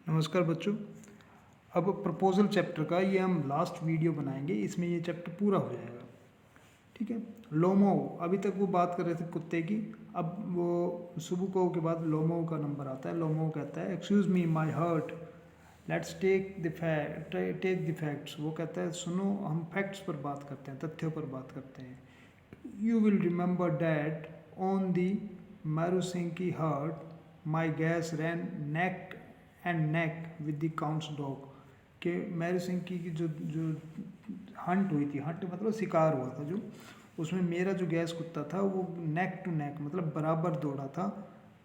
नमस्कार बच्चों। अब प्रपोजल चैप्टर का ये हम लास्ट वीडियो बनाएंगे, इसमें ये चैप्टर पूरा हो जाएगा। ठीक है। लोमो, अभी तक वो बात कर रहे थे कुत्ते की। अब वो सुबुको के बाद लोमो का नंबर आता है। लोमो कहता है excuse me my heart, let's take the facts. वो कहता है सुनो, हम फैक्ट्स पर बात करते हैं, तथ्यों पर बात करते हैं। You will remember that on the Marusinki herd, my gas ran neck and neck with the count's dog. कि मैरुसिंकी की जो जो हंट हुई थी, हंट मतलब शिकार हुआ था जो, उसमें मेरा जो गैस कुत्ता था वो नेक टू नेक मतलब बराबर दौड़ा था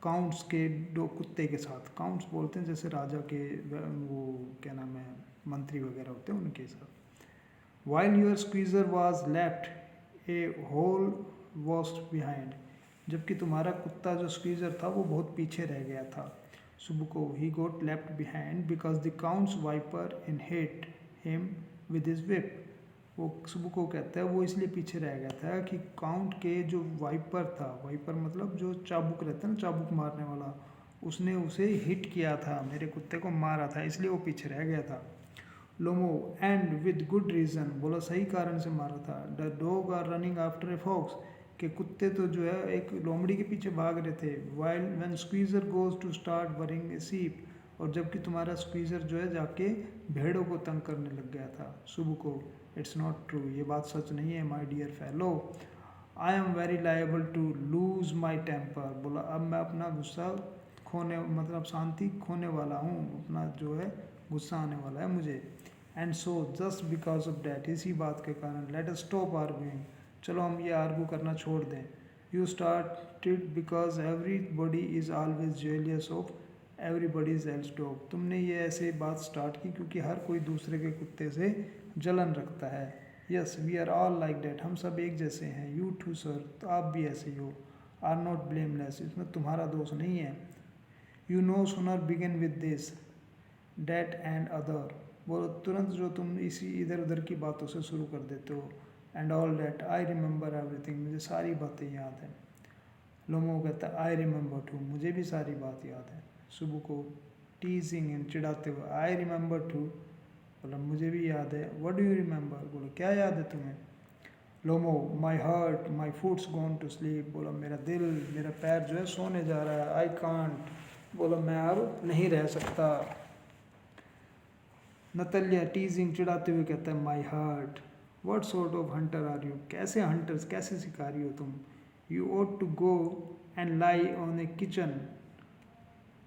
काउंट्स के दो कुत्ते के साथ। काउंट्स बोलते हैं जैसे राजा के वो क्या नाम है, मंत्री वगैरह होते हैं उनके साथ। While your squeezer was left a whole verst behind, जबकि तुम्हारा कुत्ता जो स्क्वीजर था वो बहुत पीछे रह गया था। सुबुको, he got left behind because the count's whipper in hit him with his whip. वो सुबुको कहता है वो इसलिए पीछे रह गया था कि काउंट के जो वाइपर था, वाइपर मतलब जो चाबुक रहता है ना, चाबुक मारने वाला, उसने उसे हिट किया था, मेरे कुत्ते को मारा था, इसलिए वो पीछे रह गया था। Lomov, and with good reason, बोला सही कारण से मारा था। The dog are running after a fox, के कुत्ते तो जो है एक लोमड़ी के पीछे भाग रहे थे। While when squeezer goes to start worrying a sheep, और जबकि तुम्हारा स्क्वीजर जो है जाके भेड़ों को तंग करने लग गया था। सुबुको, इट्स नॉट ट्रू, ये बात सच नहीं है my dear fellow. I am very liable to lose my temper, बोला अब मैं अपना गुस्सा खोने मतलब शांति खोने वाला हूँ, अपना जो है गुस्सा आने वाला है मुझे। And so just because of that, इसी बात के कारण, लेट अस स्टॉप आर्ग्यूइंग, चलो हम ये आर्गू करना छोड़ दें। You started because everybody is always jealous of everybody's else dog, तुमने ये ऐसे बात स्टार्ट की क्योंकि हर कोई दूसरे के कुत्ते से जलन रखता है। Yes we are all like that, हम सब एक जैसे हैं। यू टू सर, तो आप भी ऐसे ही हो। आर नॉट ब्लेमलेस, इसमें तुम्हारा दोष नहीं है। You know sooner begin with this that and other, बोलो तुरंत जो तुम इसी इधर उधर की बातों से शुरू कर देते हो। And all that I remember everything, मुझे सारी बातें याद हैं। लोमो कहता है आई रिमेंबर टू, मुझे भी सारी बात याद है। सुबह को टीजिंग एंड चिढ़ाते हुए, आई रिमेंबर टू, बोला मुझे भी याद है। व्हाट डू यू रिमेंबर, बोला क्या याद है तुम्हें। Lomov, my heart my foot's gone to sleep, बोला मेरा दिल मेरा पैर जो है सोने जा रहा है। आई कांट, बोला मैं अब नहीं रह सकता। नतल्या टीजिंग चिढ़ाते हुए कहता है my heart, what sort of hunter are you, कैसे हंटर्स कैसे शिकारी हो तुम। You ought to go and lie on a kitchen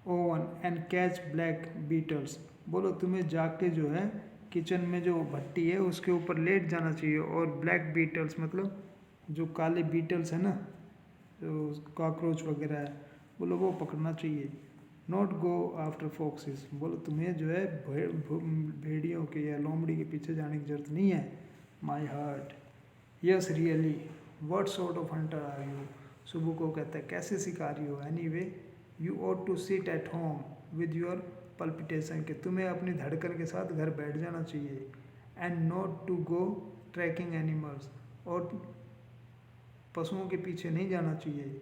oven and catch black beetles, बोलो तुम्हें जाके जो है किचन में जो भट्टी है उसके ऊपर लेट जाना चाहिए और ब्लैक बीटल्स मतलब जो काले बीटल्स है ना, जो कॉकरोच वगैरह है, बोलो वो पकड़ना चाहिए। नॉट गो आफ्टर फॉक्सेस, बोलो तुम्हें जो है भेड़ियों के या लोमड़ी के पीछे जाने की जरूरत नहीं है। My heart, yes really, what sort of hunter are you, सुबह को कहता है कैसे शिकारी हो। Anyway you ought to sit at home with your palpitation, के तुम्हें अपनी धड़कन के साथ घर बैठ जाना चाहिए। And not to go tracking animals, और पशुओं के पीछे नहीं जाना चाहिए।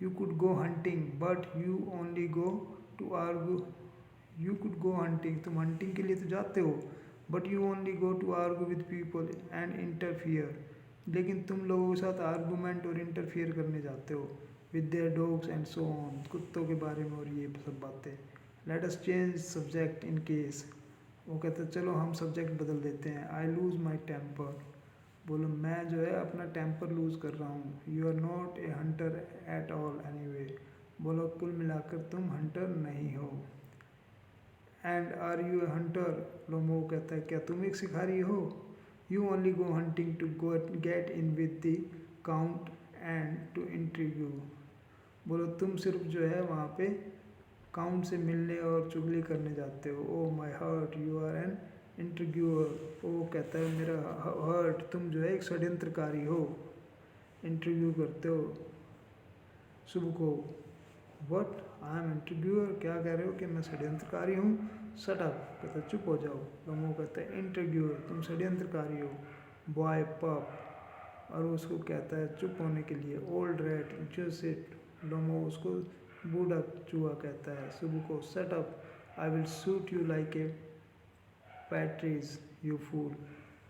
You could go hunting but you only go to argue, you could go hunting, तुम हंटिंग के लिए तो जाते हो, but you only go to argue with people and interfere, लेकिन तुम लोगों के साथ आर्गूमेंट और इंटरफियर करने जाते हो with their dogs and so on, कुत्तों के बारे में और ये सब बातें। Let us change subject in case, वो कहते हैं चलो हम सब्जेक्ट बदल देते हैं। आई लूज़ माई टेम्पर, बोलो मैं जो है अपना टेम्पर लूज़ कर रहा हूँ। You are not a hunter at all anyway, बोलो कुल मिलाकर तुम हंटर नहीं हो। And are you a hunter, Lomov कहता है क्या तुम एक शिकारी हो। You only go hunting to go get in with the count and to interview, बोलो तुम सिर्फ जो है वहाँ पे काउंट से मिलने और चुगली करने जाते हो। Oh my heart you are an interviewer, वो कहता है मेरा हर्ट तुम जो है एक षड्यंत्रकारी हो, इंटरव्यू करते हो। सुबह को, व्हाट, आई एम इंटरव्यूअर, क्या कह रहे हो कि मैं षड्यंत्रकारी हूँ। शट अप, कहता चुप हो जाओ। लोमो कहता है इंटरव्यूअर, तुम षड्यंत्रकारी हो। बॉय पप, और उसको कहता है चुप होने के लिए। Old rat just it, Lomov उसको बूढ़ा चूहा कहता है। सुबह को, set up, I will shoot you like a partridge you fool.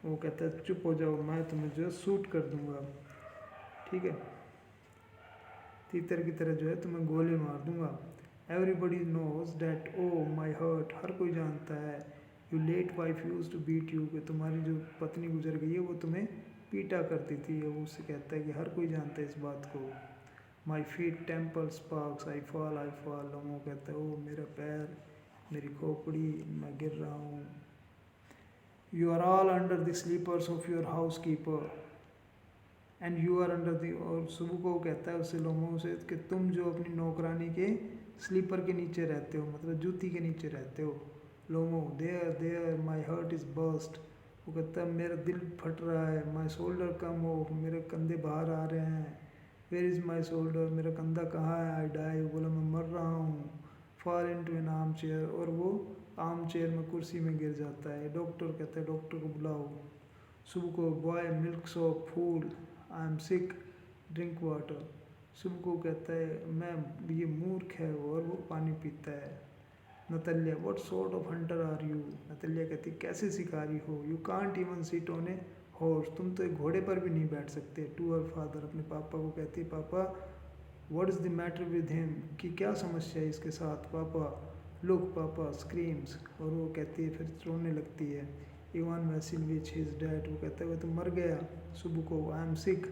वो कहता है चुप हो जाओ, मैं तुम्हें जो है शूट कर दूंगा, ठीक है, तीतर की तरह जो है तुम्हें गोली मार दूंगा। Everybody knows that oh my heart, हर कोई जानता है। You let wife use to beat you, कि तुम्हारी जो पत्नी गुजर गई है वो तुम्हें पीटा करती थी। वो उससे कहता है कि हर कोई जानता है इस बात को। My feet temple sparks I fall. Lomov कहता है ओ मेरा पैर, मेरी खोपड़ी, मैं गिर रहा हूँ। You are all under the slippers of your housekeeper and you are under the. और सुबह को कहता है उससे लोमो से कि तुम जो अपनी नौकरानी के स्लीपर के नीचे रहते हो, मतलब जूती के नीचे रहते हो। Lomov there my heart is burst. वो कहता है मेरा दिल फट रहा है। माई शोल्डर कम हो, मेरे कंधे बाहर आ रहे हैं। वेयर इज़ माई शोल्डर, मेरा कंधा कहाँ है। आई डाई, बोला मैं मर रहा हूँ। Fall into an armchair, और वो आर्म चेयर में कुर्सी में गिर जाता है। डॉक्टर कहता है डॉक्टर को बुलाओ। सुबह को boy milk soap fool, I am sick, drink water. सुबह को कहता है मैं ये मूर्ख है, और वो पानी पीता है। Natalya what sort of hunter are you. Natalya कहती कैसे शिकारी हो। You can't even sit on a horse, तुम तो एक घोड़े पर भी नहीं बैठ सकते। टू हर फादर, अपने पापा को कहती पापा what is the matter with him, कि क्या समस्या है इसके साथ। पापा लुक, पापा स्क्रीम्स, और वो कहती है, फिर रोने लगती है। इवान वैसिलविच हिज डैड, वो कहता है वो तो मर गया। सुबह को I am sick,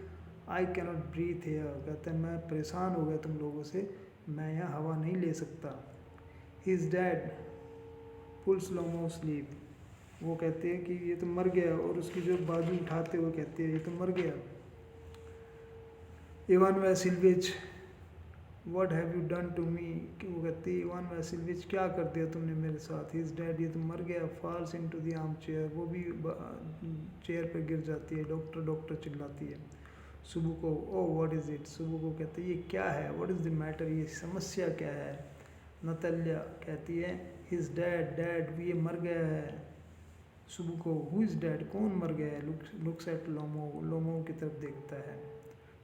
I cannot breathe here, कहता है मैं परेशान हो गया तुम लोगों से, मैं यहाँ हवा नहीं ले सकता। हिज डैड पुल्स लोमो स्लीप, वो कहते हैं कि ये तो मर गया, और उसकी जो बाजू उठाते हुए कहते हैं ये तो मर गया। Ivan Vassilevitch what have you done to me, कि वो कहती है इवान वैसिलविच क्या कर दिया तुमने मेरे साथ। हिज डैड, ये तो मर गया। Falls into the armchair, वो भी चेयर पर गिर जाती है। डॉक्टर डॉक्टर चिल्लाती है। सुबह को ओ व्हाट इज़ इट, सुबह को कहते हैं ये क्या है। व्हाट इज़ द मैटर, ये समस्या क्या है। नतल्या कहती है हिज डैड डैड, ये मर गया है। सुबह को हु इज़ डैड, कौन मर गया है। लुक्स एट लोमो, लोमो की तरफ देखता है।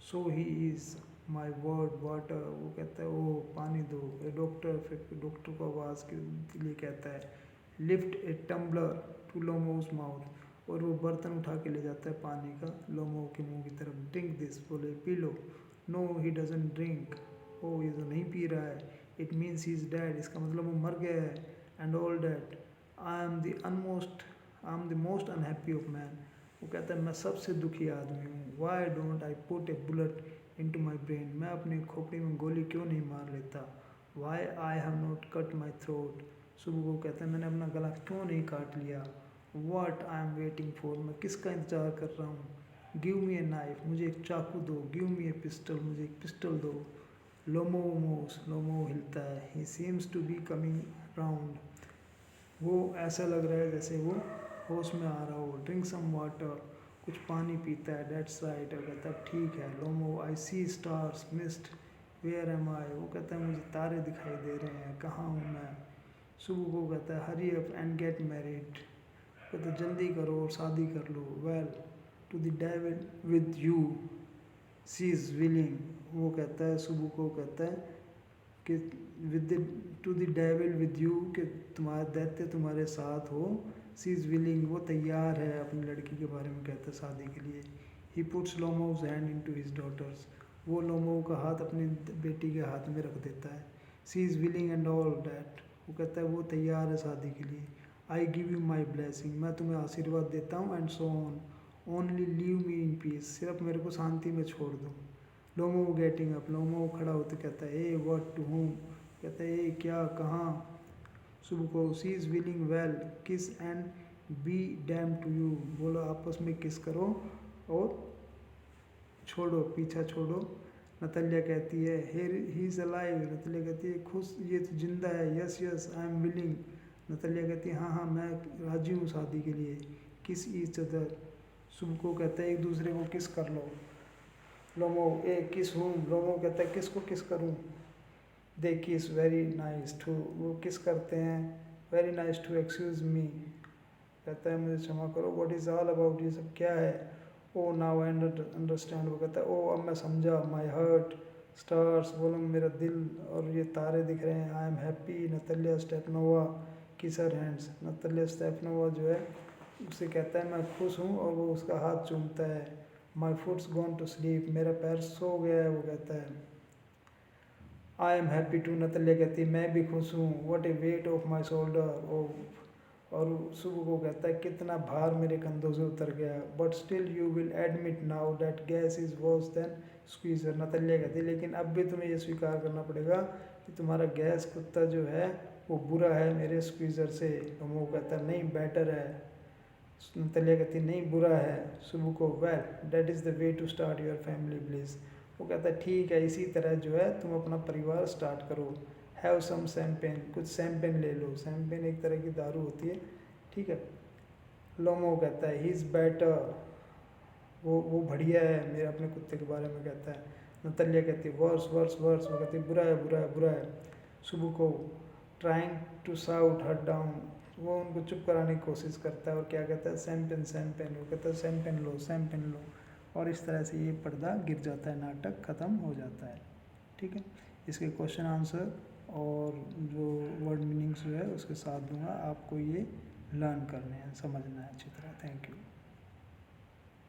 So he is my word water, वो कहता है ओ पानी दो। ए डॉक्टर, फिर डॉक्टर को आवाज़ के लिए कहता है lift a tumbler to Lomov's mouth, और वो बर्तन उठा के ले जाता है पानी का लोमो के मुंह की तरफ। ड्रिंक दिस, बोले पी लो। नो ही डजंट ड्रिंक, ओ ये तो नहीं पी रहा है। It means he is dead, इसका मतलब वो मर गया है। And all that I am the most unhappy of man, वो कहता है मैं सबसे दुखी आदमी हूँ। Why don't I put a bullet into my brain, मैं अपनी खोपड़ी में गोली क्यों नहीं मार लेता। Why I have not cut my throat, सुबह को कहता है मैंने अपना गला क्यों नहीं काट लिया। What I am waiting for, मैं किसका इंतज़ार कर रहा हूँ। गिव मी ए नाइफ, मुझे एक चाकू दो। गिव मी ए पिस्टल, मुझे एक पिस्टल दो। लोमो मोस, लोमो हिलता है। He seems to be coming round, वो ऐसा लग रहा है जैसे वो होश में आ रहा हो। ड्रिंक सम वाटर, कुछ पानी पीता है। डेट्स राइट, और कहता है ठीक है। लोमो आई सी स्टार्स मिस्ट, वेयर एम आई, वो कहता है मुझे तारे दिखाई दे रहे हैं, कहाँ हूँ मैं। सुबह को कहता है hurry up and get married, कहता है जल्दी करो और शादी कर लो। Well to the devil with you, she is willing, वो कहता है सुबह को कहता है कि with to the devil with you, कि तुम्हारा दैत्य तुम्हारे साथ हो। सी इज़ विलिंग, वो तैयार है अपनी लड़की के बारे में कहता है शादी के लिए। He puts Lomov's hand into his daughter's, वो लोमो का हाथ अपनी बेटी के हाथ में रख देता है। She is willing and all that, वो कहता है वो तैयार है शादी के लिए। I give you my blessing, मैं तुम्हें आशीर्वाद देता हूँ। And so on, only leave me in peace, सिर्फ मेरे को शांति में छोड़ दो। लोमो गेटिंग अप, लोमो खड़ा होते कहता है ए व्हाट टू होम, कहता है ए क्या, कहाँ। सुबह को she is willing well, kiss and be damn to you, बोलो आपस में किस करो और छोड़ो, पीछा छोड़ो। नतल्या कहती है ही इज़ अलाइव, नतल्या कहती है खुश, ये तो जिंदा है। Yes yes I am willing, नतल्या कहती है हाँ हाँ मैं राजी हूँ शादी के लिए। किस ईच अदर, सुबह को कहता है एक दूसरे को किस कर लो। लोमो ए किस हूँ, लोमो कहता है किसको किस करूँ। दे किस वेरी नाइस टू, वो किस करते हैं। Very nice to excuse me, कहता है मुझे क्षमा करो। व्हाट इज़ ऑल अबाउट, ये सब क्या है। ओ नाउ आई अंडरस्टैंड, वो कहता है ओ अब मैं समझा। माई हर्ट स्टार्स बोलो मेरा दिल और ये तारे दिख रहे हैं। आई एम हैप्पी, नतालिया स्टेपनोवा किस हर हैंड्स। नतालिया स्टेपनोवा जो है उसे कहता है मैं खुश हूँ और वो उसका हाथ चूमता है। My foot's gone to sleep, मेरा पैर सो गया है, वो कहता है। I am happy too, Natalia कहती है मैं भी खुश हूँ। What a weight off my shoulder, और सुबह को कहता है कितना भार मेरे कंधों से उतर गया। But still you will admit now that gas is worse than squeezer. Natalia कहती है लेकिन अब भी तुम्हें ये स्वीकार करना पड़ेगा कि तुम्हारा गैस कुत्ता जो है वो बुरा है मेरे स्क्वीज़र से। तो वो कहता है नहीं बेटर है। नतालिया कहती है नहीं बुरा है। सुबह को well that is the way to start your family please. वो कहता है ठीक है, इसी तरह जो है तुम अपना परिवार स्टार्ट करो। हैव सम शैम्पेन, कुछ शैम्पेन ले लो। शैम्पेन एक तरह की दारू होती है, ठीक है। लोमो कहता है ही इज़ बेटर, वो बढ़िया है, मेरे अपने कुत्ते के बारे में कहता है। नतालिया कहती है वर्स वर्स वर्स, वो कहती है बुरा है बुरा है बुरा है। सुबह को trying to shout her down, वो उनको चुप कराने की कोशिश करता है और क्या कहता है शैम्पेन शैम्पेन, वो कहता है शैम्पेन लो। और इस तरह से ये पर्दा गिर जाता है, नाटक ख़त्म हो जाता है, ठीक है। इसके क्वेश्चन आंसर और जो वर्ड मीनिंग्स जो है उसके साथ दूंगा, आपको ये लर्न करने हैं, समझना है अच्छी तरह। Thank you.